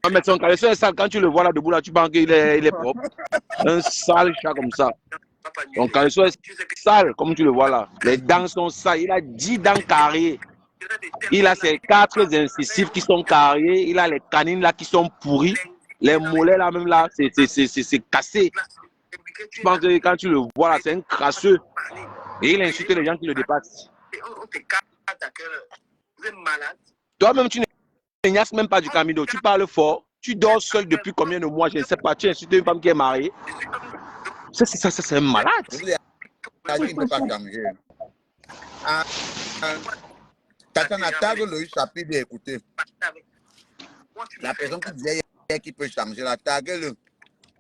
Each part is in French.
Non, mais son caleçon est sale. Quand tu le vois là debout, là, tu penses qu'il est propre. Un sale chat comme ça. Son caleçon est sale, comme tu le vois là. Les dents sont sales. Il a 10 dents carrées. Il a ses 4 incisives qui sont carrées. Il a les canines là qui sont pourries. Les mollets là même là, c'est cassé. Je pense que quand tu le vois là, c'est un crasseux. Et il insulte les gens qui le dépassent. Toi-même, tu n'ignaces même pas du Camino. Tu parles fort. Tu dors seul depuis combien de mois? Je ne sais pas. Tu insultes une femme qui est mariée. Ça, c'est un malade. Je vous ai dit qu'il ne peut pas changer. Tatiana, tag Loïc Chapi d'écouter. La personne qui disait qu'il peut changer, la tag-le.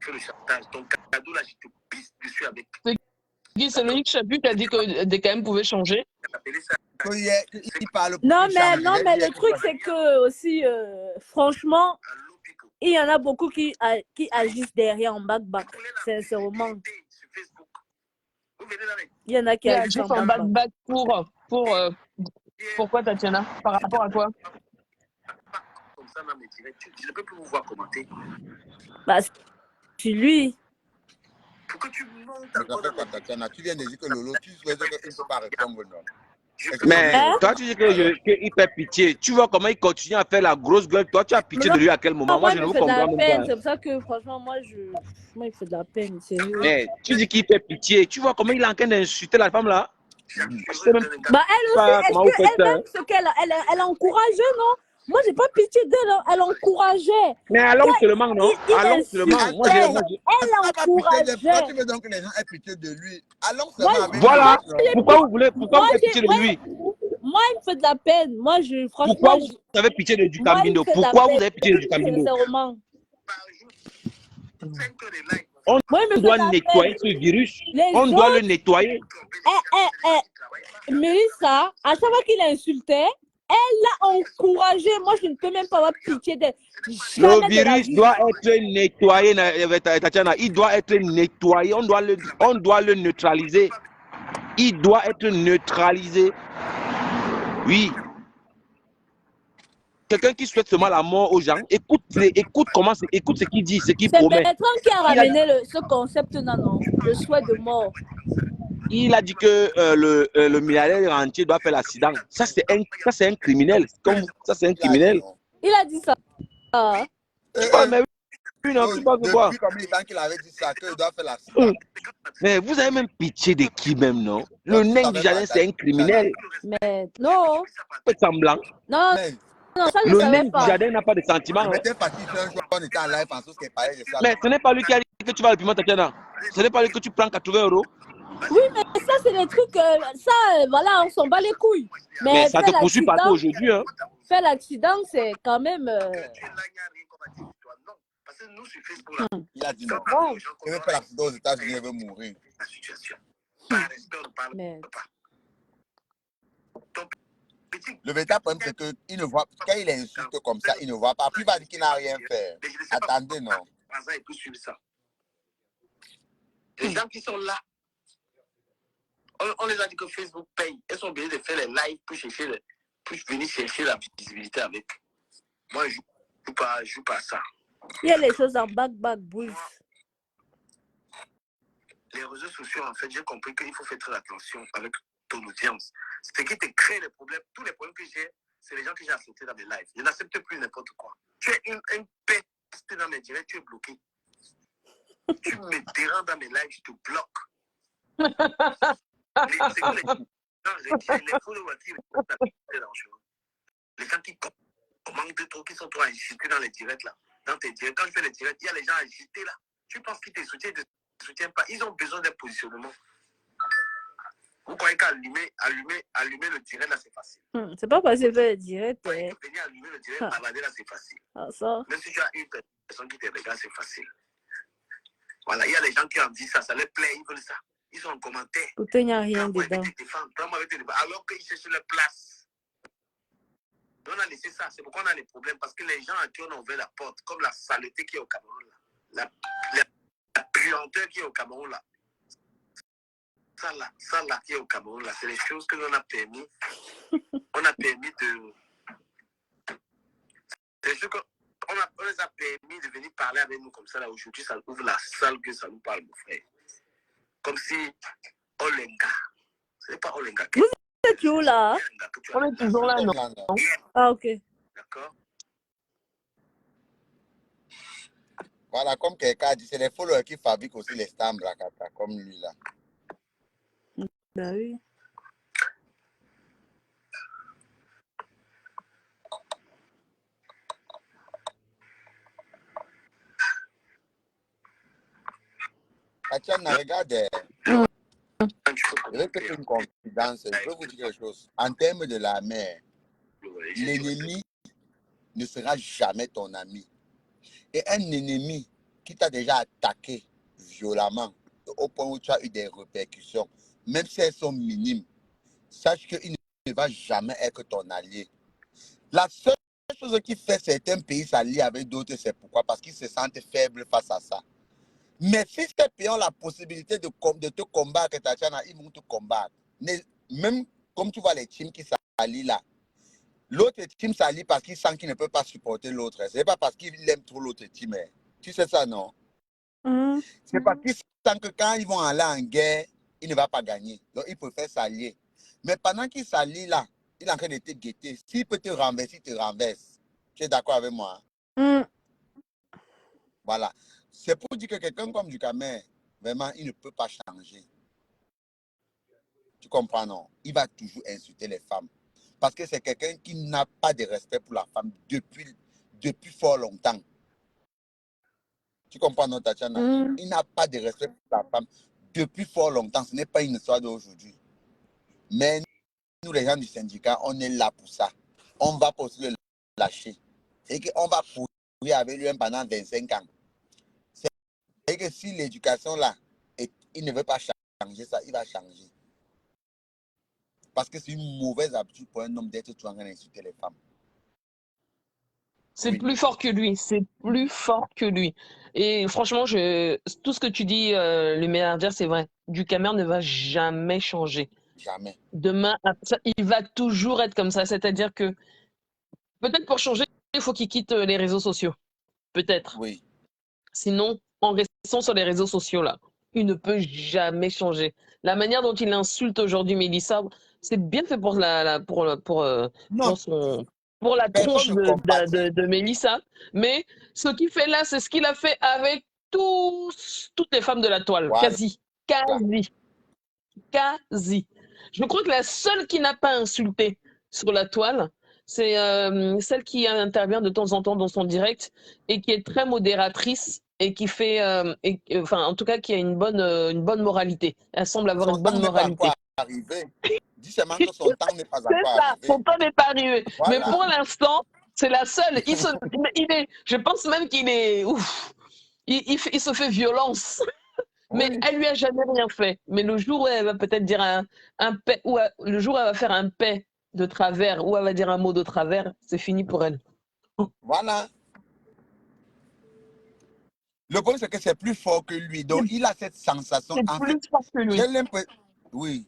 Le chantage, ton cadeau là, je te pisse dessus avec. C'est Loïc Chapu qui a dit que DKM pouvait changer. Il parle non, mais le truc, c'est que aussi, franchement, il y en a beaucoup qui agissent derrière en back-back, sincèrement. Il y en a qui agissent en back-back pourquoi, Tatiana? Par rapport à quoi? Comme ça, dans mes directs, je ne peux plus vous voir commenter. Bah, c'est lui. Pourquoi tu montes encore Tatiana, tu viens de dire que Lolo, tu souhaites qu'il ne peut pas répondre, non? Mais toi, tu dis qu'il fait pitié. Tu vois comment il continue à faire la grosse gueule. Toi, tu as pitié de lui à quel moment? Moi, je ne vous comprends même pas. C'est pour ça que, franchement, moi, il fait de la peine. Mais tu dis qu'il fait pitié. Tu vois comment il est en train d'insulter la femme là? Bah, elle aussi, elle-même, ce elle encourageait, non? Moi, j'ai pas pitié d'elle, elle encourageait. Mais allons seulement, non? Allons seulement. Elle encourageait. Pourquoi tu veux donc que les gens aient pitié de lui? Allons seulement avec voilà. Pourquoi vous avez pitié de lui? Moi, il me fait de la peine. Moi, franchement. Pourquoi vous avez pitié du Camino? Pourquoi vous avez pitié du Camino? On doit nettoyer ce virus. On doit le nettoyer. Mélissa, à chaque fois qu'il insultait, elle l'a encouragé. Moi, je ne peux même pas avoir pitié d'elle. Le virus doit être nettoyé, Tatiana. Il doit être nettoyé. On doit le neutraliser. Il doit être neutralisé. Oui. Quelqu'un qui souhaite seulement la mort aux gens, écoute ce qu'il dit, ce qu'il promet. C'est Bertrand qui a ramené ce concept, non, le souhait de mort. Il a dit que le milliardaire entier doit faire l'accident. Ça, c'est un criminel. Ça, c'est un criminel. Il a dit ça. Mais oui, non, tu penses quoi? Depuis temps qu'il avait dit ça, qu'il doit faire l'accident. Mais vous avez même pitié de qui même, non? Le nain du jardin, c'est un criminel. Mais non. Faites semblant. Non. Non, ça, le nain du jardin n'a pas de sentiments. On était parti sur un jour, on était en live en sauce qui parlait de ça. Mais ce n'est pas lui qui a dit que tu vas le piment, Tatiana. Ce n'est pas lui que tu prends 80 €. Oui, mais ça, c'est des trucs, voilà, on s'en bat les couilles. Mais ça te poursuit partout aujourd'hui. Hein. Faire l'accident, c'est quand même... Il a dit non. Il veut faire l'accident aux États-Unis, il veut mourir. Mais... Le véritable problème, c'est qu'il ne voit, quand il insulte comme ça, il ne voit pas. Puis il va dire qu'il n'a rien fait. Attendez, non. Les gens qui sont là, on les a dit que Facebook paye. Ils sont obligés de faire les lives pour venir chercher la visibilité avec. Moi, je ne joue pas ça. Il y a les choses en back, bouge. Les réseaux sociaux, en fait, j'ai compris qu'il faut faire très attention avec ton audience. Ce qui te crée les problèmes, tous les problèmes que j'ai, c'est les gens que j'ai acceptés dans mes lives. Je n'accepte plus n'importe quoi. Tu es une peste dans mes directs, tu es bloqué. Tu me déranges dans mes lives, je te bloque. C'est comme les followers qui les gens qui commandent de trop, qui sont trop agités dans les directs là. Dans tes directs, quand je fais les directs, il y a les gens agités là. Tu penses qu'ils te soutiennent, ils ne te soutiennent pas. Ils ont besoin d'un positionnement. Vous croyez qu'allumer le direct là, c'est facile. C'est pas facile de faire le direct. Venir allumer le direct, balader là, c'est facile. Ça. Même si tu as une personne qui te regarde, c'est facile. Voilà, il y a les gens qui en disent ça les plaît, ils veulent ça. Ils sont en commentaire. Pourtant, il n'y a rien dedans. Alors qu'ils cherchent leur place. On a laissé ça, c'est pourquoi on a les problèmes. Parce que les gens à qui on a ouvert la porte, comme la saleté qui est au Cameroun là, la puanteur qui est au Cameroun là, ça là qui est au Cameroun là, c'est les choses que l'on a permis. On a permis de C'est sûr qu'on les a permis de venir parler avec nous comme ça. Là, aujourd'hui, ça ouvre la salle que ça nous parle, mon frère. Comme si Olenga. Ce n'est pas Olenga. Vous êtes où là? On est toujours là, non? Ah, ok. D'accord. Voilà, comme quelqu'un a dit, c'est les followers qui fabriquent aussi les stamps, là, comme lui, là. Bah oui. Tatiana, regarde, je vais faire une confidence. Je peux vous dire quelque chose. En termes de la mer, l'ennemi ne sera jamais ton ami. Et un ennemi qui t'a déjà attaqué violemment, au point où tu as eu des répercussions, même si elles sont minimes, sache qu'il ne va jamais être ton allié. La seule chose qui fait certains pays s'allier avec d'autres, c'est pourquoi? Parce qu'ils se sentent faibles face à ça. Mais si ces pays ont la possibilité de te combattre, Tatiana, ils vont te combattre. Même comme tu vois les teams qui s'allient là, l'autre team s'allie parce qu'il sent qu'il ne peut pas supporter l'autre. Ce n'est pas parce qu'il aime trop l'autre team. Tu sais ça, non? C'est parce qu'il sent que quand ils vont aller en guerre, il ne va pas gagner. Donc, il préfère s'allier. Mais pendant qu'il s'allie là, il est en train de te guetter. S'il peut te renverser, il te renverse. Tu es d'accord avec moi? Voilà. C'est pour dire que quelqu'un comme Ducamer, vraiment, il ne peut pas changer. Tu comprends, non? Il va toujours insulter les femmes. Parce que c'est quelqu'un qui n'a pas de respect pour la femme depuis fort longtemps. Tu comprends, non, Tatiana? Il n'a pas de respect pour la femme depuis fort longtemps. Ce n'est pas une histoire d'aujourd'hui. Mais nous, les gens du syndicat, on est là pour ça. On va pas aussi le lâcher. C'est qu'on va pourrir avec lui pendant 25 ans. C'est que si l'éducation là, il ne veut pas changer ça, il va changer. Parce que c'est une mauvaise habitude pour un homme d'être tout en train d'insulter les femmes. C'est Oui. plus fort que lui, c'est plus fort que lui. Et franchement, tout ce que tu dis, le milliardaire, c'est vrai. Ducamer ne va jamais changer. Jamais. Demain, il va toujours être comme ça. C'est-à-dire que peut-être pour changer, il faut qu'il quitte les réseaux sociaux. Peut-être. Oui. Sinon, en restant sur les réseaux sociaux, là, il ne peut jamais changer. La manière dont il insulte aujourd'hui Mélissa, c'est bien fait pour pour la tronche de Mélissa. Mais ce qu'il fait là, c'est ce qu'il a fait avec toutes les femmes de la toile. Voilà. Quasi. Je crois que la seule qui n'a pas insulté sur la toile, c'est celle qui intervient de temps en temps dans son direct et qui est très modératrice et qui fait, enfin, en tout cas, qui a une bonne moralité. Elle semble avoir une bonne moralité. Dis seulement que son temps n'est pas encore arrivé. C'est ça, son temps n'est pas arrivé. Voilà. Mais pour l'instant, c'est la seule. Je pense même qu'il est, ouf, il se fait violence. Mais elle lui a jamais rien fait. Mais le jour où elle va peut-être dire un paix, ou le jour où elle va faire un paix de travers, ou elle va dire un mot de travers, c'est fini pour elle. Voilà. Le problème, c'est que c'est plus fort que lui. Donc, il a cette sensation. C'est plus fort que lui. Oui.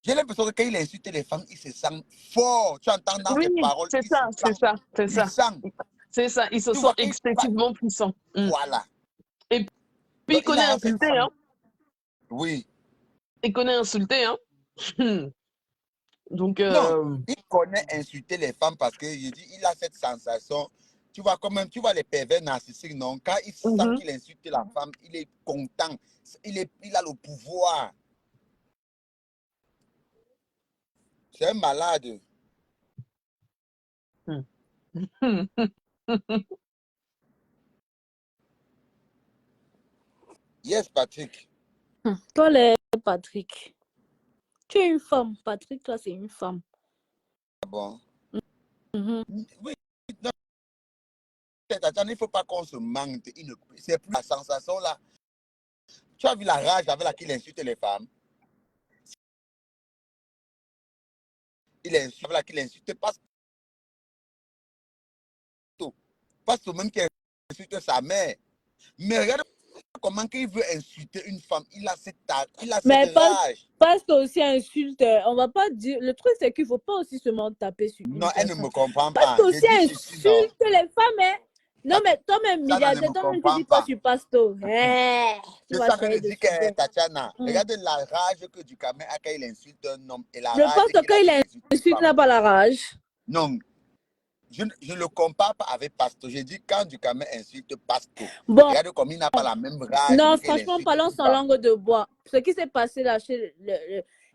J'ai l'impression que quand il insulte les femmes, il se sent fort. Tu entends dans ses paroles. C'est ça. C'est ça. Il se sent excessivement puissant. Voilà. Et puis, il connaît insulter, hein. Oui. Il connaît insulter, hein. Donc, non, il connaît insulter les femmes parce qu'il a cette sensation. Tu vois, tu vois les pervers narcissiques, non? Quand il sent qu'il insulte la femme, il est content. Il a le pouvoir. C'est un malade. Yes, Patrick. Toi, Patrick. Tu es une femme. Patrick, toi, c'est une femme. Bon. Oui. Non. Il ne faut pas qu'on se manque. C'est plus la sensation là. Tu as vu la rage avec laquelle il insulte les femmes? Il insulte avec laquelle il insulte pas même qui insulte sa mère. Mais regarde comment qu'il veut insulter une femme. Il a Mais cette rage. Pasto aussi insulte. On va pas dire. Le truc, c'est qu'il faut pas aussi seulement taper sur une Non, elle ne personne. me comprend pas. Pasto Je aussi dis ceci, non. insulte les femmes. Hein. Non, mais toi-même, Tatiana ne milliardaire, me toi-même, tu comprend dis quoi pas. sur Pasto? Tu Je suis vas en train de essayer de dire que suivre. Tatiana, regarde la rage que Ducamin a quand il insulte un homme et la Le rage Pasto, qu'il quand a il qu'il insulte une insulte, femme. n'a pas la rage. Non, je ne le compare pas avec Pasto. J'ai dit quand Ducamin insulte Pasto, Bon, regarde comme il n'a pas la même rage non, que qu'elle franchement, insulte parlons une sans femme. langue de bois. Ce qui s'est passé là chez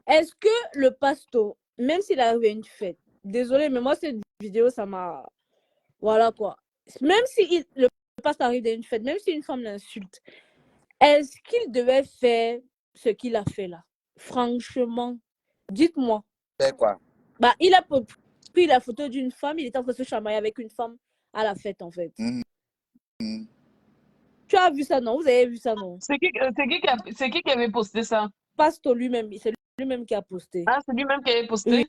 est-ce que le Pasto, même s'il arrive à une fête, désolé, mais moi, cette vidéo, ça m'a. Voilà quoi. Même si le Pasto arrive à une fête, même si une femme l'insulte, est-ce qu'il devait faire ce qu'il a fait là? Franchement, dites-moi. C'est quoi? Bah, il a pris la photo d'une femme, il était en train de se chamailler avec une femme à la fête en fait. Tu as vu ça, non? Vous avez vu ça, non? C'est qui qui avait posté ça? Pasto lui-même, c'est lui-même qui a posté. Ah, c'est lui-même qui avait posté?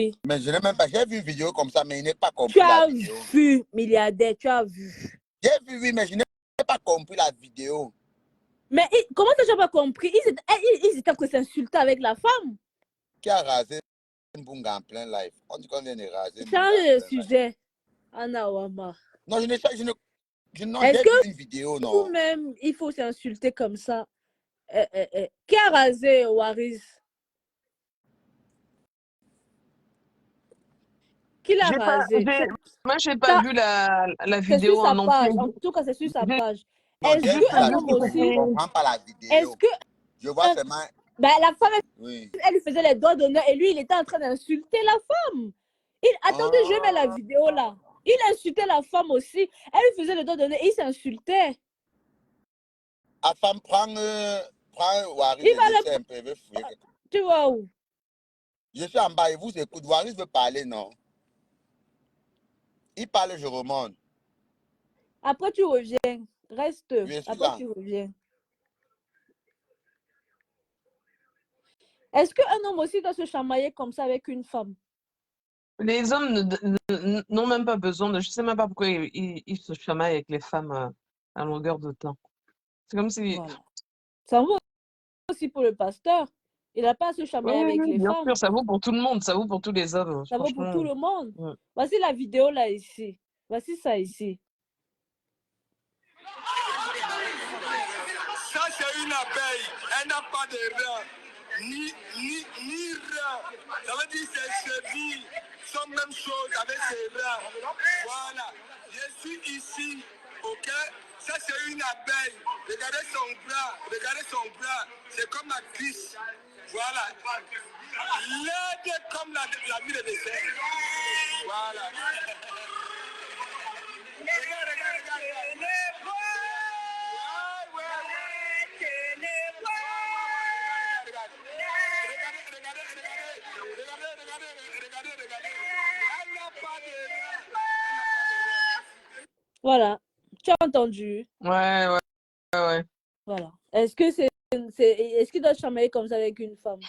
Oui. Mais je n'ai même pas, j'ai vu une vidéo comme ça, mais il n'est pas compris Tu la as vidéo. vu, milliardaire, tu as vu. J'ai vu, oui, mais je n'ai pas compris la vidéo. Mais comment tu n'as pas compris? Ils étaient en train de s'insulter avec la femme. Qui a rasé Mbunga en plein live? On dit qu'on vient de raser Mbunga Change en plein le live. sujet. Anna Wama. Non, non, Est-ce j'ai que vu une vidéo, non. vous-même, il faut s'insulter comme ça? Qui a rasé Waris? Qui l'a rasé? Moi, je n'ai pas vu la C'est vidéo sur sa en page. entier. En tout cas, c'est sur sa page. Non, Est-ce j'ai vu la qu'un homme vidéo, aussi. je ne comprends pas la vidéo. Est-ce que. Je vois seulement. Ben, la femme, Oui. elle lui faisait les doigts d'honneur et lui, il était en train d'insulter la femme. Attendez, je mets la vidéo là. Il insultait la femme aussi. Elle lui faisait les doigts d'honneur et il s'insultait. La femme prend Waris Il va et laisse un peu, veut fouiller. Tu vois où? Je suis en bas et vous écoute. Waris veut parler, non? Il parle, je remonte. Après, tu reviens. Reste. Après, là. tu reviens. Est-ce qu'un homme aussi doit se chamailler comme ça avec une femme? Les hommes n'ont même pas besoin de. Je ne sais même pas pourquoi ils se chamaillent avec les femmes à longueur de temps. C'est comme si. Voilà. Ça vaut aussi pour le pasteur. Il n'a pas à se chamailler avec les bien femmes. sûr, ça vaut pour tout le monde, ça vaut pour tous les hommes. Ça vaut pour tout le monde. Ouais. Voici la vidéo là ici. Voici ça ici. Ça, c'est une abeille. Elle n'a pas de rein. Ni rein. Ça veut dire que ses chevilles sont même chose avec ses reins. Voilà. Je suis ici. Ok? Ça, c'est une abeille. Regardez son bras. Regardez son bras. C'est comme la cuisse. Voilà. L'aide comme la vie de dessert. Voilà. Regarde. Voilà. Tu as entendu? Ouais. Voilà. Est-ce qu'il doit se chamailler comme ça avec une femme?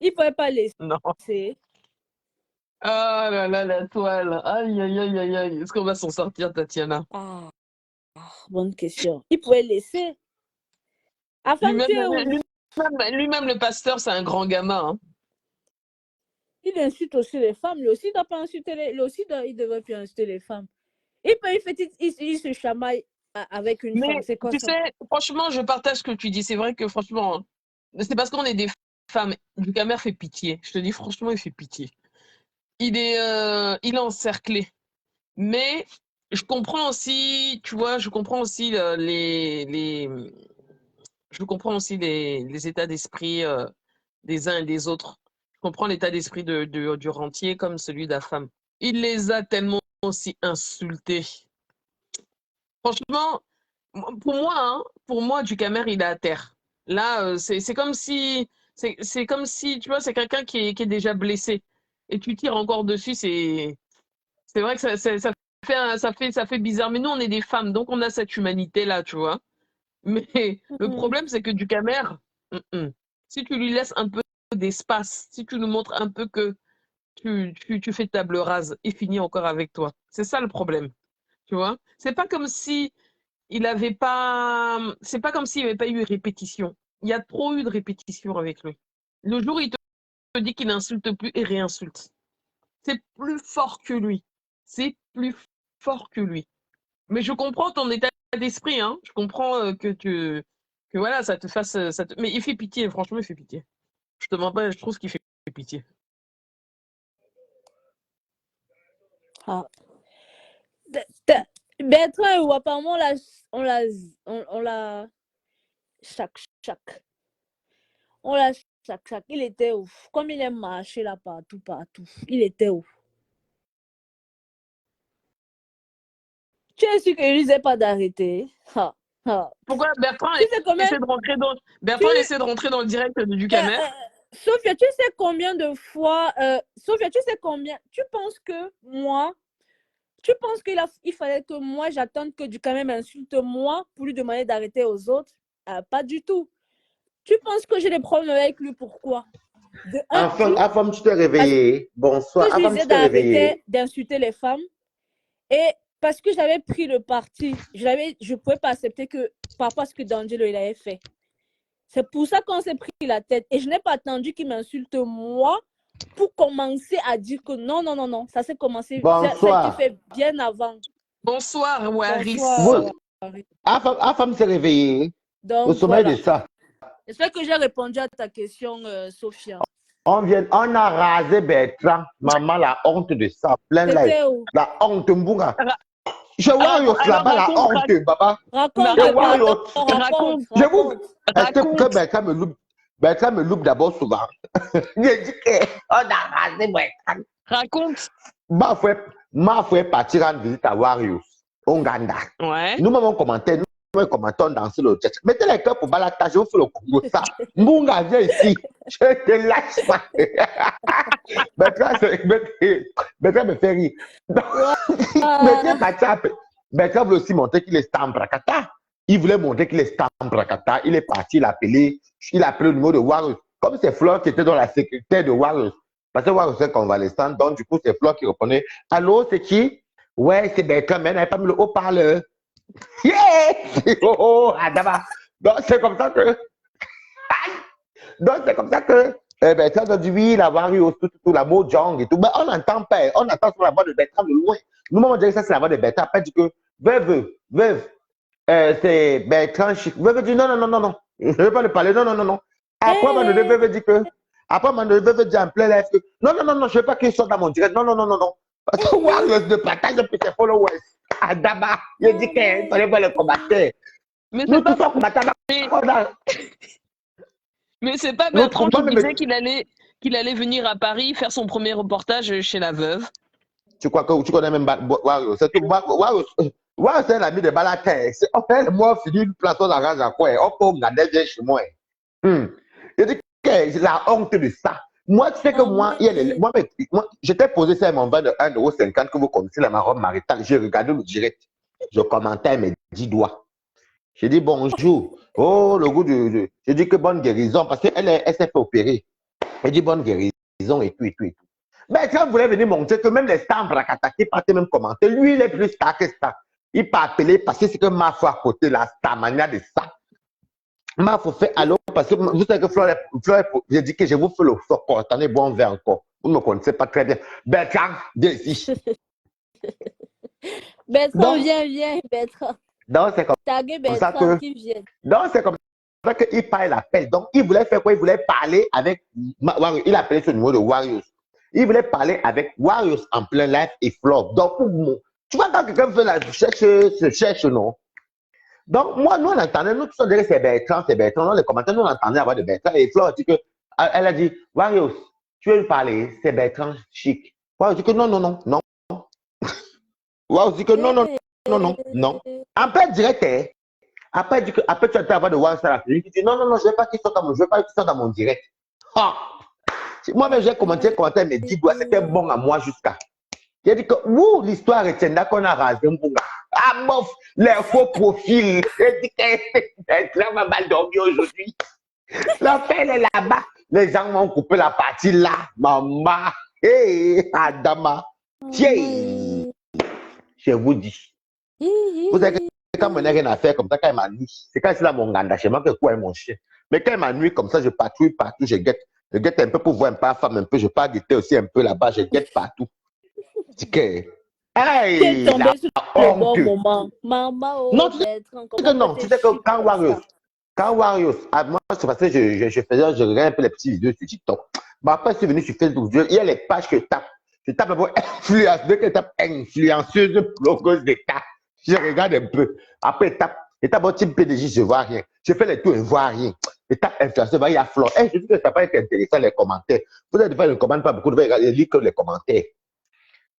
Il ne pourrait pas laisser. Non. Ah là là, la toile. Aïe. Est-ce qu'on va s'en sortir, Tatiana? Bonne question. Il pouvait laisser. Lui-même, le pasteur, c'est un grand gamin. Hein. Il insulte aussi les femmes. Lui aussi, il doit pas insulter il devrait plus insulter les femmes. Il se chamaille avec une femme. C'est quoi tu ça? sais, franchement, je partage ce que tu dis. C'est vrai que franchement, c'est parce qu'on est des femmes. Ducamer fait pitié. Je te dis franchement, il fait pitié. Il est encerclé. Mais je comprends aussi, tu vois, je comprends aussi les états d'esprit des uns et des autres. Je comprends l'état d'esprit du rentier comme celui de la femme. Il les a tellement aussi insultés. Franchement, pour moi, Ducamer, il est à terre. Là, c'est comme si, tu vois, c'est quelqu'un qui est déjà blessé. Et tu tires encore dessus, c'est vrai que ça fait bizarre. Mais nous, on est des femmes, donc on a cette humanité-là, tu vois. Mais le problème, c'est que Ducamer, si tu lui laisses un peu d'espace, si tu lui montres un peu que tu fais table rase, il finit encore avec toi. C'est ça le problème, tu vois. C'est pas comme si il avait pas. C'est pas comme s'il n'y avait pas eu répétition. Il y a trop eu de répétition avec lui. Le jour où il te dit qu'il n'insulte plus et réinsulte. C'est plus fort que lui. C'est plus fort que lui. Mais je comprends ton état d'esprit, hein. Je comprends que voilà, ça te fasse. Mais il fait pitié, franchement, il fait pitié. Je te mens pas, je trouve qu'il fait pitié. Ah. Bertrand, ou apparemment, on l'a chaque. On l'a chaque. Il était ouf. Comme il aime marcher là partout. Il était ouf. Tu es sûr qu'il ne disait pas d'arrêter? Pourquoi Bertrand essaie de rentrer dans le direct du Camer? Sophia, tu sais combien de fois... Sophia, tu sais combien... Tu penses qu'il fallait que moi, j'attende que du Camer m'insulte moi pour lui demander d'arrêter aux autres? Pas du tout. Tu penses que j'ai des problèmes avec lui? Pourquoi? Afam, tu t'es réveillé. Bonsoir. Que je disais d'arrêter d'insulter les femmes. Et parce que j'avais pris le parti, je ne pouvais pas accepter que par rapport à ce que D'Angelo il avait fait. C'est pour ça qu'on s'est pris la tête. Et je n'ai pas attendu qu'il m'insulte moi pour commencer à dire que non. Ça s'est commencé. Ça a été fait bien avant. Bonsoir, Waris. Afam s'est réveillé. Au sommet de ça. J'espère que j'ai répondu à ta question, Sophia. On a rasé Bertrand. Maman, la honte de ça. Plein live. La honte, Mbunga. Je vois là-bas la honte, Baba. Raconte. Bertrand me loupe d'abord souvent. Il dit qu'on a rasé Bertrand. Raconte. Ma frère partir en visite à Warriors, au Ghana. Ouais. Nous m'avons commenté. Nous commentons dans le chat. Mettez les cœurs pour Balata, je vous fais le Congo ça. Mbunga, viens ici. Je te lâche pas. Bertrand me fait rire. Bertrand voulait aussi montrer qu'il est Stambrakata. Il voulait montrer qu'il est Stambrakata. Il est parti, il a appelé le numéro de Warriors. Comme c'est Flore qui était dans la sécurité de Warriors. Parce que Warriors est convalescent. Donc, du coup, c'est Flore qui répondait. Allô, c'est qui? Ouais, c'est Bertrand, mais elle n'avait pas mis le haut-parleur. Yeah! Adama. Donc, c'est comme ça que. Bertrand a dit oui, la Warriors, tout, la Mojang et tout. Mais on n'entend pas. On entend sur la voix de Bertrand de loin. Nous, on dirait que ça, c'est la voix de Bertrand. Après, dit que veuve, c'est Bertrand Chic. Veuve dit non. Je ne veux pas le parler. Non. Après, veuve dit que. Après, veuve dit en plein live que. Non, je ne veux pas qu'il sorte dans mon direct. Non. Parce que Warriors de partage depuis ses followers. Adama, il dit qu'il fallait pas le combattre. Mais nous tous sommes combattants. Mais c'est pas Bertrand qui disait qu'il allait venir à Paris faire son premier reportage chez la veuve. Tu crois que tu connais même Warriors? C'est tout. Warriors, c'est l'ami de Balatin. Moi, fini une plateau d'argent à quoi? On peut regarder bien chez moi. Il dit que la honte de ça. Moi, tu sais que moi, j'étais posé ça à mon vin de 1,50 € que vous connaissez la robe maritale. J'ai regardé le direct. Je commentais mes 10 doigts. J'ai dit bonjour. Oh, le goût de. J'ai dit que bonne guérison parce qu'elle s'est fait opérer. Elle dit bonne guérison et tout. Mais quand vous voulez venir montrer que même les stars qui partaient même commenter, lui, il est plus star que star. Il peut appeler parce que c'est que ma foi à côté, la star mania de ça. Ma foi fait allô parce que vous savez que Flore, j'ai dit que je vous fais le fort. Attendez, bon verre encore. Vous ne me connaissez pas très bien. Bertrand, viens ici. Bertrand, viens, Bertrand. Donc, c'est comme ça que. Donc, c'est comme ça qu'il parle l'appel. Donc, il voulait faire quoi? Il voulait parler avec. Il a appelé ce numéro de Warriors. Il voulait parler avec Warriors en plein live et Flore. Donc, tu vois, quand quelqu'un fait la cherche, non? Donc, moi, nous, on entendait, nous, tous on dirait c'est Bertrand. Dans les commentaires, nous, on entendait avoir de Bertrand. Et Flore dit que, elle a dit, Warriors, tu veux lui parler? C'est Bertrand Chic. Warriors dit que non. Warriors dit que non. Après, direct, après, tu as avoir de Warriors à la clinique. Il dit non, je ne veux pas qu'il sorte dans mon direct. Moi-même, j'ai commenté mes 10 doigts, c'était bon à moi jusqu'à. J'ai dit que, l'histoire retiendra qu'on a rasé un Mbunga. Ah, bof, les faux profils. J'ai dit que va mal dormir aujourd'hui. L'affaire est là-bas. Les gens m'ont coupé la partie là. Maman. Hé, Adama. Tiens. Je vous dis. Vous savez quand on n'a rien à faire comme ça, quand il m'ennuie, c'est quand c'est là mon ganda chez moi que quoi est mon chien. Mais quand il m'ennuie comme ça, je patrouille partout, je guette un peu pour voir un peu la femme, un peu, je pars guetter aussi un peu là-bas, je guette partout. C'est que, Tu es hey, la tombé sur le bon honte. moment. Maman, Non, oh, tu sais Bertrand, que comment non, peut tu te sais que chier comme ça? quand Warriors, ah, moi, c'est parce que je faisais, je regardais un peu les petits vidéos sur TikTok. Mais après, je suis venu sur Facebook, il y a les pages que je tape. Je tape un peu influence, dès que je tape influenceuse, blogueuse d'État. Je regarde un peu. Après, je tape un type PDG, je vois rien. Je fais les tours, je vois rien. Je tape influenceur, il y a Flore. Eh, je dis que ça n'a pas été intéressant, les commentaires. Vous êtes faire une commande, pas beaucoup, vous devez lire que les commentaires.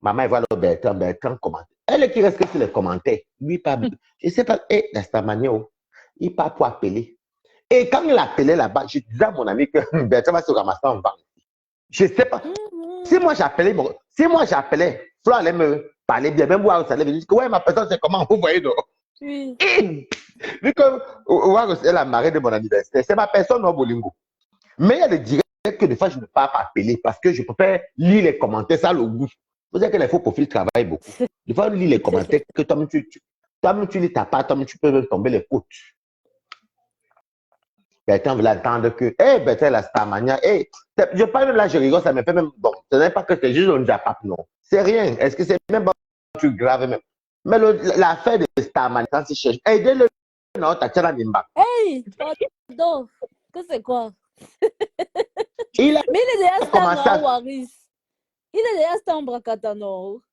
Maman, elle voit le Bertrand commente. Elle est qui reste que sur les commentaires. Lui, pas. Je ne sais pas, eh, dans cette manière, il part pour appeler. Et quand il appelait là-bas, je disais à mon ami que Bertrand va se ramasser en banque. Je ne sais pas. Si moi j'appelais, Flo allait me parler bien, même moi, ça allait me dire que ouais, ma personne, c'est comment vous voyez donc. Oui. Vu que Warros est la marée de mon anniversaire, c'est ma personne au Bolingo. Mais il y a des directs que des fois je ne peux pas appeler parce que je préfère lire les commentaires, ça le goût. Vous savez que les faux profils travaillent beaucoup. Des fois, on lit les commentaires que toi-même tu lis ta part, toi-même tu peux même tomber les côtes. Bertrand veut attendre que, eh, Bertrand, la Starmania, eh, je parle même là, je rigole, ça me fait même, bon, ce n'est pas que c'est juste un japap, non. C'est rien. Est-ce que c'est même pas un truc grave même? Mais l'affaire de Starmania, quand il cherche, aidez-le, non, t'as tiré la mimba. Hey, pardon. Que c'est quoi? Il a Mais il est déjà commencé star à... en Waris. Il est déjà star en Bracatano.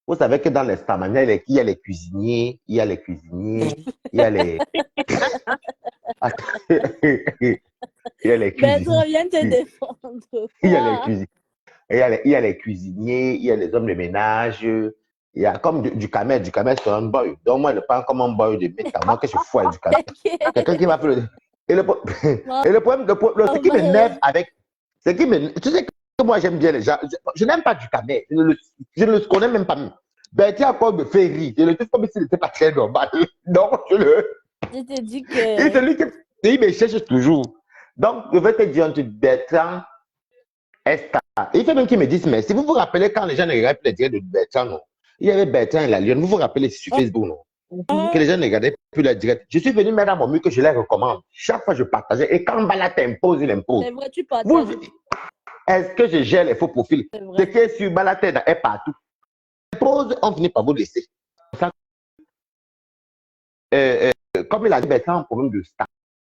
Vous savez que dans les Starmania, il y a les cuisiniers, il y a les cuisiniers, il y a les... il y a les Bertrand, cuisiniers. viens te défendre. Il y a les Quoi? cuisiniers. Il y a les cuisiniers, il y a les hommes de ménage, il y a comme du camel. Du camel, c'est un boy. Donc, moi, je parle comme un boy de méta. Moi, que je fous avec du camel. Quelqu'un qui m'a fait le. Et le, et le problème, ce qui m'énerve avec. Ce qui m'énerve. Tu sais que moi, j'aime bien les gens. Je n'aime pas du camel. Je ne le connais même pas. Bertrand encore me fait rire. Je le trouve comme s'il n'était pas très normal. Donc, Je te dis Et que. celui qui. Il me cherche toujours. Donc, je vais te dire un truc, Bertrand. Il fait même qu'ils me disent, mais si vous vous rappelez quand les gens ne regardaient plus les directs de Bertrand, non? Il y avait Bertrand et la Lyon, vous vous rappelez sur Facebook, non? Que les gens ne regardaient plus les directs. Je suis venu mettre à mon mur que je les recommande. Chaque fois, je partageais. Et quand Bala t'impose, il impose. C'est vrai, tu partages. Est-ce que je gère les faux profils? C'est Ce vrai. qui est sur Bala est partout. Impose, on finit par vous laisser. Comme il a dit, Bertrand a un problème de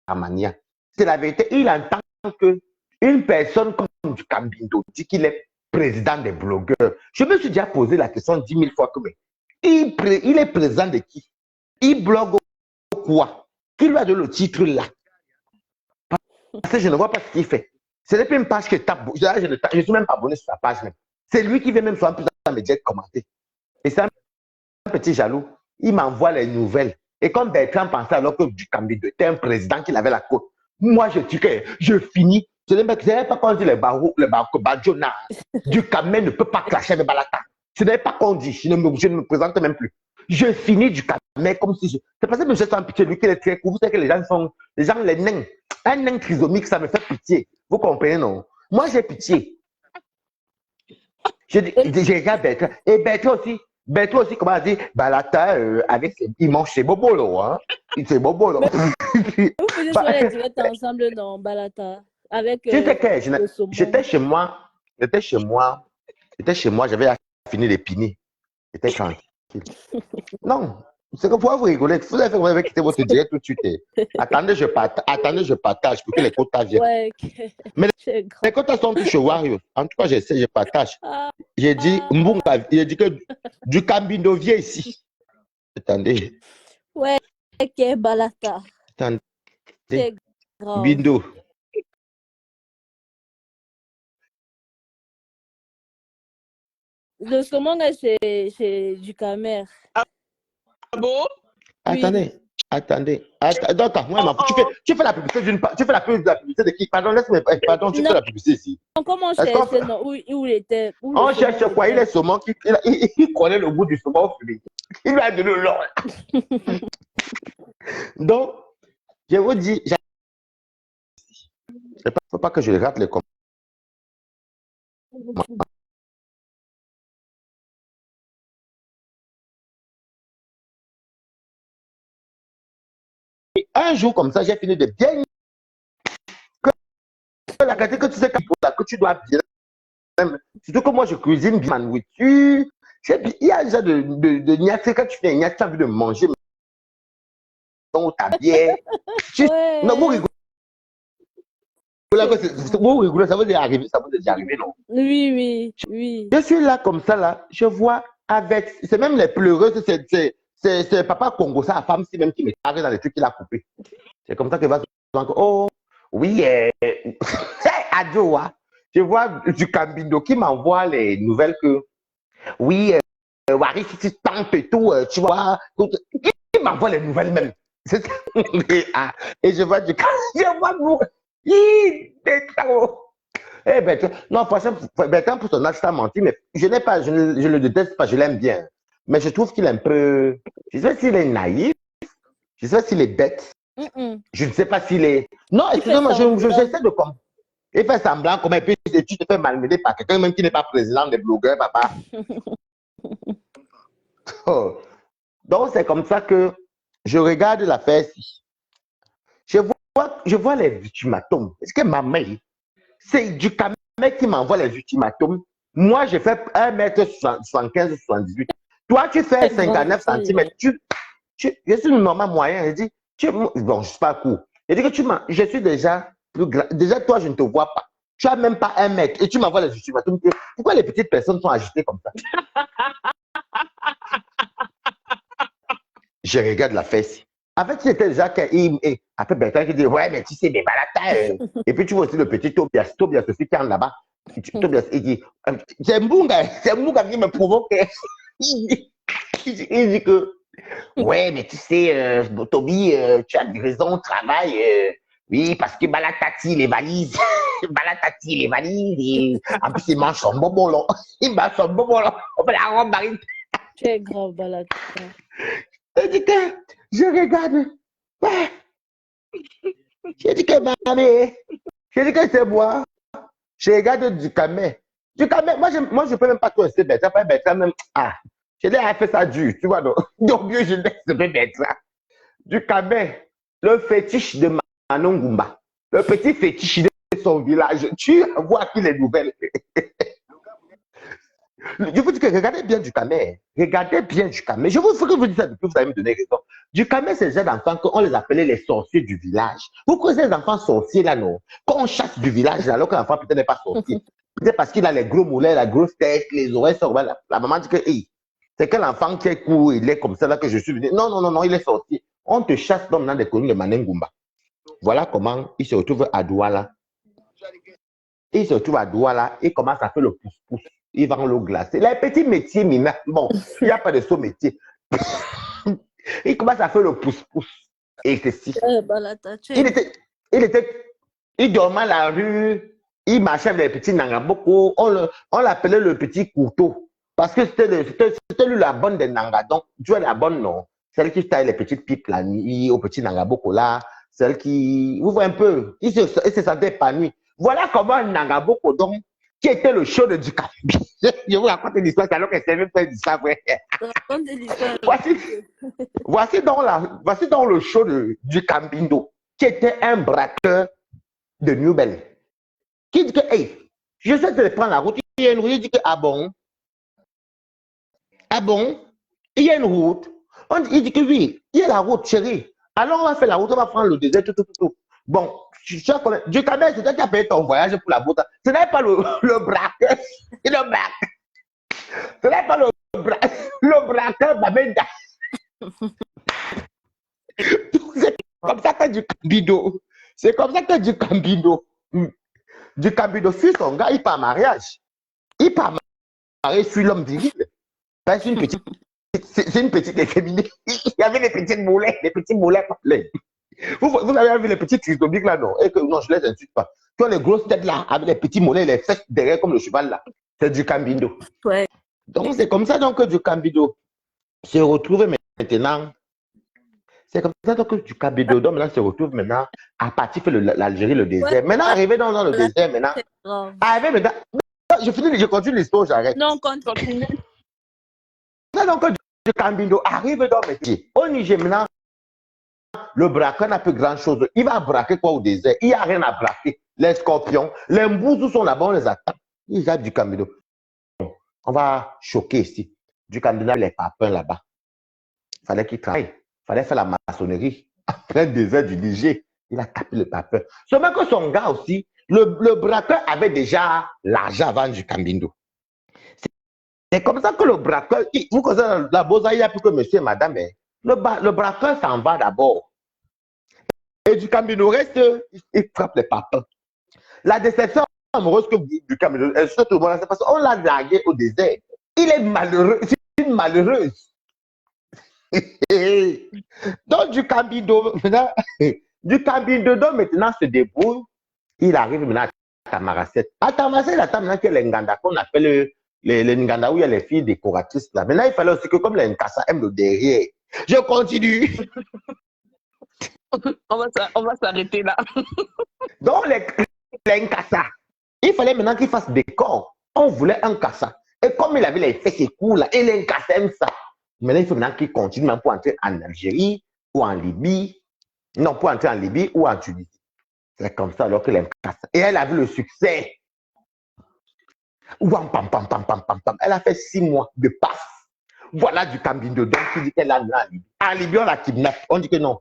starmania. C'est la vérité. Il entend que une personne comme du Cambindo dit qu'il est président des blogueurs. Je me suis déjà posé la question 10 000 fois que mais il est président de qui? Il blogue quoi? Qui lui a donné le titre là? Parce que je ne vois pas ce qu'il fait. Ce n'est pas une page que tape. Je ne suis même pas abonné sur sa page même. C'est lui qui vient même sur un plus à me dire commenter. Et c'est un petit jaloux. Il m'envoie les nouvelles. Et comme Bertrand pensait alors que du Cambindo était un président qu'il avait la côte. Moi, je finis. Ce n'est pas qu'on dit les barreaux, les Bajona. Du Camé ne peut pas clasher avec Balata. Ce n'est pas qu'on dit. Je ne me présente même plus. Je finis du Camé comme si je. C'est parce que je me sens pitié. Lui qui est très court. Vous savez que les gens sont. Les gens, les nains. Un nain trisomique, ça me fait pitié. Vous comprenez, non? Moi, j'ai pitié. Je regarde Bertrand. Et Bertrand aussi, comment dire, Balata, avec il mange ses bobos, là. Hein? C'est bobo, là. Vous faisiez souvent les directs ensemble dans Balata. Avec le saumon. J'étais chez moi, j'avais fini d'épiner. J'étais tranquille. Non, c'est que pour vous rigoler, vous avez quitté votre direct tout de suite. Attendez, je partage pour que les quotas viennent. Ouais, mais les quotas sont tous chez Wario. En tout cas, j'essaie, je partage. J'ai dit, que du Cambindo vient ici. Attendez. Ouais, ok, Balata. Attendez. C'est grave. Bindo. Le saumon est chez du Camer. Ah bon? Attendez. Donc, tu fais la publicité de qui? Pardon, laisse-moi. Pardon, tu fais la publicité ici. Comment chercher où il était? On cherche quoi? Il est saumon, il connaît le goût du saumon fumé. Il lui a donné le long. Donc, je vous dis, il ne faut pas que je rate les commentaires. Et un jour comme ça, j'ai fini de bien que la qualité que tu sais que tu dois bien. Surtout que moi, je cuisine bien ma nourriture. Il y a déjà de niaque. Quand tu fais un niaque, tu as envie de manger ta bière. Non, vous Ouais. rigolez, ça vous est arrivé, ça vous est déjà arrivé, non? Oui, oui, oui. Je suis là comme ça, là, je vois avec, c'est même les pleureuses, c'est papa Congo, sa femme, si même qui me parle dans les trucs qu'il a coupé. C'est comme ça que va se dire, oh, oui, adieu, hein. Je vois du Cambindo qui m'envoie les nouvelles que, oui, Wari, si tu tampes et tout, tu vois, qui m'envoie les nouvelles même. Et je vois du je vois mourir. Eh ben, non, franchement, Bertrand, pour son âge, ça menti, mais je n'ai pas, je le déteste pas, je l'aime bien. Mais je trouve qu'il est un peu, je sais pas s'il est naïf, je sais pas s'il est bête, je ne sais pas s'il est, non, excusez-moi, j'essaie de comprendre. Il fait semblant, comme et puis tu te fais malmener par quelqu'un même qui n'est pas président des blogueurs, papa. Oh. Donc, c'est comme ça que je regarde l'affaire-ci. Je vois les ultimatums. Est-ce que ma mère, c'est du Camet qui m'envoie les ultimatums? Moi, je fais 1m75, 78. Toi, tu fais 59 cm. Je suis normal moyen. Je dis, bon, je suis pas court. Je dis que je suis déjà plus grand. Déjà, toi, je ne te vois pas. Tu n'as même pas 1 mètre et tu m'envoies les ultimatums. Pourquoi les petites personnes sont agitées comme ça? Je regarde la fesse. En fait, c'était déjà après Bertrand qui dit, ouais, mais tu sais, mais malata. Et puis tu vois aussi le petit Tobias aussi qui est là-bas. Tobias, il dit, c'est Mbunga qui me provoque. Il dit que, ouais, mais tu sais, Toby, tu as raison au travail. Oui, parce que Balatati, les valises. Balatati, les valises. Et en plus, il mange son bonbon là. Il mange son bonbon là. On fait la robe marine. Tu es grave, Balata. Je dis que je regarde. Ouais. Je dis que mamie, je dis que c'est moi. Je regarde du Camet. Du Camet, moi je peux même pas te rester Bertrand. Pas Bertrand même. Ah, je l'ai fait ça dur, tu vois. Donc mieux je laisse Bertrand. Du Camet, le fétiche de Manon Goumba. Le petit fétiche de son village. Tu vois qui les nouvelles. Je vous dis que regardez bien du Camet. Regardez bien du Camet. Je vous dis ça depuis, vous allez me donner raison. Du Camet, c'est les enfants qu'on les appelait les sorciers du village. Vous connaissez les enfants sorciers là, non? Quand on chasse du village, là, alors que l'enfant peut-être n'est pas sorcier. Peut-être parce qu'il a les gros mollets, la grosse tête, les oreilles sortent. La maman dit que, hey, c'est quel enfant qui est court, il est comme ça là que je suis venu. Non, il est sorcier. On te chasse dans des colonies de Manengumba. Voilà comment il se retrouve à Douala. Il se retrouve à Douala et commence à faire le pouce-pouce. Il vend l'eau glacée. Les petits métiers mineurs, bon, il n'y a pas de saut métier. Il commence à faire le pouce-pouce. Et ceci. Il dormait à la rue, il marchait avec les petits Nangaboko. On l'appelait le petit couteau. Parce que c'était lui la bonne des Nanga. Donc, tu vois la bonne, non? Celle qui taille les petites pipes la nuit, au petit Nangaboko là. Celle qui, vous voyez un peu, il se sentait épanoui. Voilà comment un Nangaboko, donc, qui était le show de Ducambi. Je vous raconte une histoire, alors que c'est même pas du ça, vrai. Voici donc le show de Ducambindo, qui était un braqueur de New Belle. Qui dit que, hey, je sais de prendre la route. Il y a une route, il dit que, ah bon, il y a une route. Il dit que oui, il y a la route, chérie. Alors on va faire la route, on va prendre le désert, tout. Bon, du Cameroun, c'est toi qui as payé ton voyage pour la route. Ce n'est pas le braqueur. Ce n'est pas le braqueur Babenda. C'est comme ça que du Cambido. C'est comme ça que du Cambido suit son gars, il part en mariage. Il part en mariage, suit l'homme viril. C'est une petite efféminée. Il y avait des petites mollets, Vous avez vu les petits trisomiques là, non? Et que, non, je les insulte pas. Tu vois les grosses têtes là, avec les petits mollets, les fesses derrière comme le cheval là. C'est du Cambido. Ouais. Donc, c'est comme ça donc, que du Cambido se retrouve maintenant. C'est comme ça donc, que du Cambido donc, maintenant, se retrouve maintenant à partir de l'Algérie, le désert. Ouais. Maintenant, arrivé dans le désert, maintenant. Arrivé maintenant. Je continue l'histoire, j'arrête. Non, continue. Donc, du Cambido arrive dans le métier. Au Niger, maintenant, Le braqueur n'a plus grand-chose. Il va braquer quoi au désert? Il n'y a rien à braquer. Les scorpions, les mbouzous sont là-bas, on les attend. Ils arrivent du Camino. On va choquer ici. Du Camino, les papins là-bas. Il fallait qu'ils travaillent. Il fallait faire la maçonnerie. En plein désert du Niger, il a tapé le papin. Seulement que son gars aussi, le braqueur avait déjà l'argent avant du Camino. C'est comme ça que le braqueur, vous connaissez la bosa, il n'y a plus que monsieur et madame. Mais le braqueur s'en va d'abord. Et du Camino reste, il frappe les papins. La déception amoureuse que du Camino, c'est parce qu'on l'a dragué au désert. Il est malheureux, c'est une malheureuse. Donc du Camino, maintenant se débrouille. Il arrive maintenant à Tamaracet. À Tamaracet, la maintenant que les Nganda qu'on appelle les Nganda où il y a les filles décoratrices là. Maintenant, il fallait aussi que comme les Nkassa aiment le derrière. Je continue. On va s'arrêter là. Donc, les Nkassa, il fallait maintenant qu'ils fassent des corps. On voulait un Nkassa. Et comme il avait les fesses courtes là, et les Nkassa aiment ça. Maintenant, il faut maintenant qu'il continue même pour entrer en Algérie ou en Libye. Non, pour entrer en Libye ou en Tunisie. C'est comme ça alors que les Nkassa. Et elle a vu le succès. Ouam, pam, pam, pam, pam, pam, pam. Elle a fait 6 mois de passe. Voilà du Camino. Donc, qui dit qu'elle a en Libye. En Libye, on la kidnappe. On dit que non.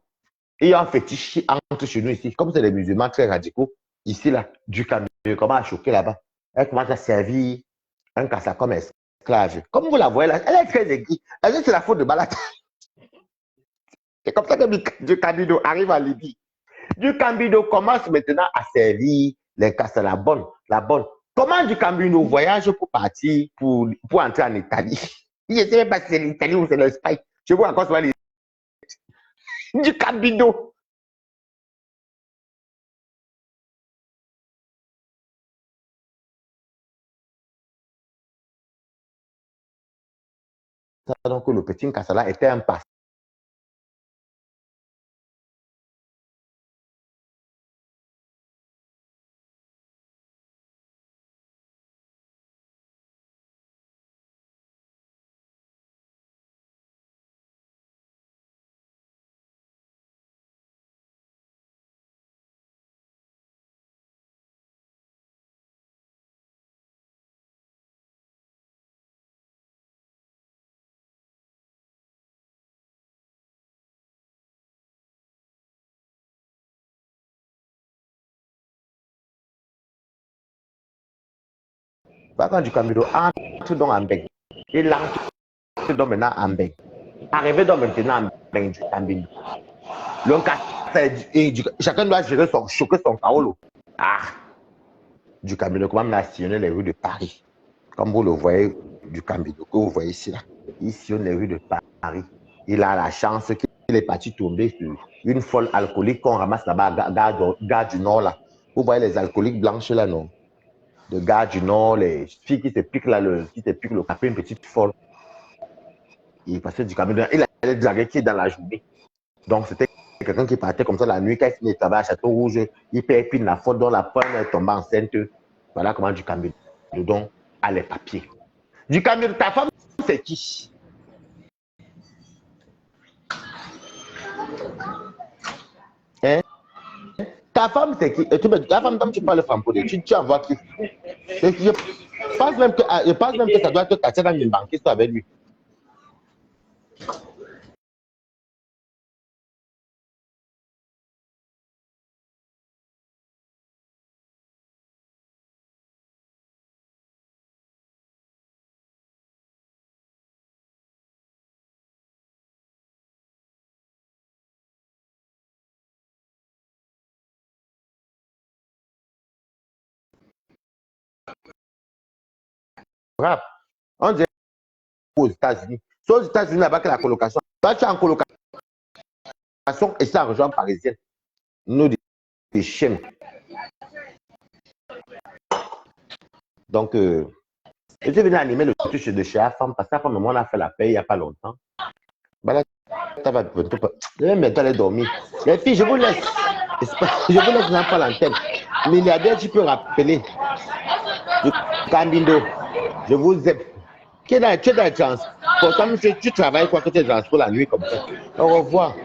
Il y a un fétiche entre chez nous ici. Comme c'est des musulmans très radicaux, ici, là, du Camino, comment à choquer là-bas. Elle commence à servir un Kassa comme esclave. Comme vous la voyez là, elle est très aiguë. Elle dit que c'est la faute de Balat. C'est comme ça que du Camino arrive en Libye. Du Camino commence maintenant à servir les Kassa, la bonne, la bonne. Comment du Camino voyage pour partir, pour entrer en Italie? Je ne sais même pas si c'est l'Italie ou c'est l'Espagne. Je vois encore sur les... Du Camino. Donc le petit Kassala était un passé. Quand du Camino entre donc en Beng. Il entre donc maintenant en Beng. Arrivé donc maintenant en Beng du Camino. Le chacun doit gérer choquer son kaolo. Ah! Du Camino, comment on a sillonné les rues de Paris. Comme vous le voyez du Camino, que vous voyez ici là. Il sillonne les rues de Paris. Il a la chance qu'il est parti tomber sur une folle alcoolique qu'on ramasse là-bas, gare du Nord là. Vous voyez les alcooliques blanches là, non? De gars du Nord, les filles qui se piquent là, qui se piquent le capé, une petite folle. Il passait du Camino, il allait draguer qui dans la journée. Donc c'était quelqu'un qui partait comme ça la nuit, quand il finit de travailler à Château Rouge, il paye puis la faute dans la pointe, elle tombe enceinte. Voilà comment du Camino. Donc, à les papiers. Du Camino, ta femme, c'est qui? Hein? Ta femme, c'est qui? Ta femme, comme tu parles francophone, tu envoies qui? Je pense même que ça doit être cassé dans une banquise avec lui. Rap. On dirait aux États-Unis. C'est aux États-Unis là-bas que la colocation. Toi, tu es en colocation et c'est en région parisienne. Nous, des chiens. Donc, je suis venu animer le touche de chez la femme parce que la femme, moi, on a fait la paix il n'y a pas longtemps. Voilà, ça va bientôt. Je vais bientôt aller dormir. Les filles, je vous laisse. Je vous laisse dans pas l'antenne. Milliardaire, tu peux rappeler. Camino, je vous aime. Tu es dans le transport. Tu travailles quoi que tu es dans le transport la nuit comme ça. Au revoir.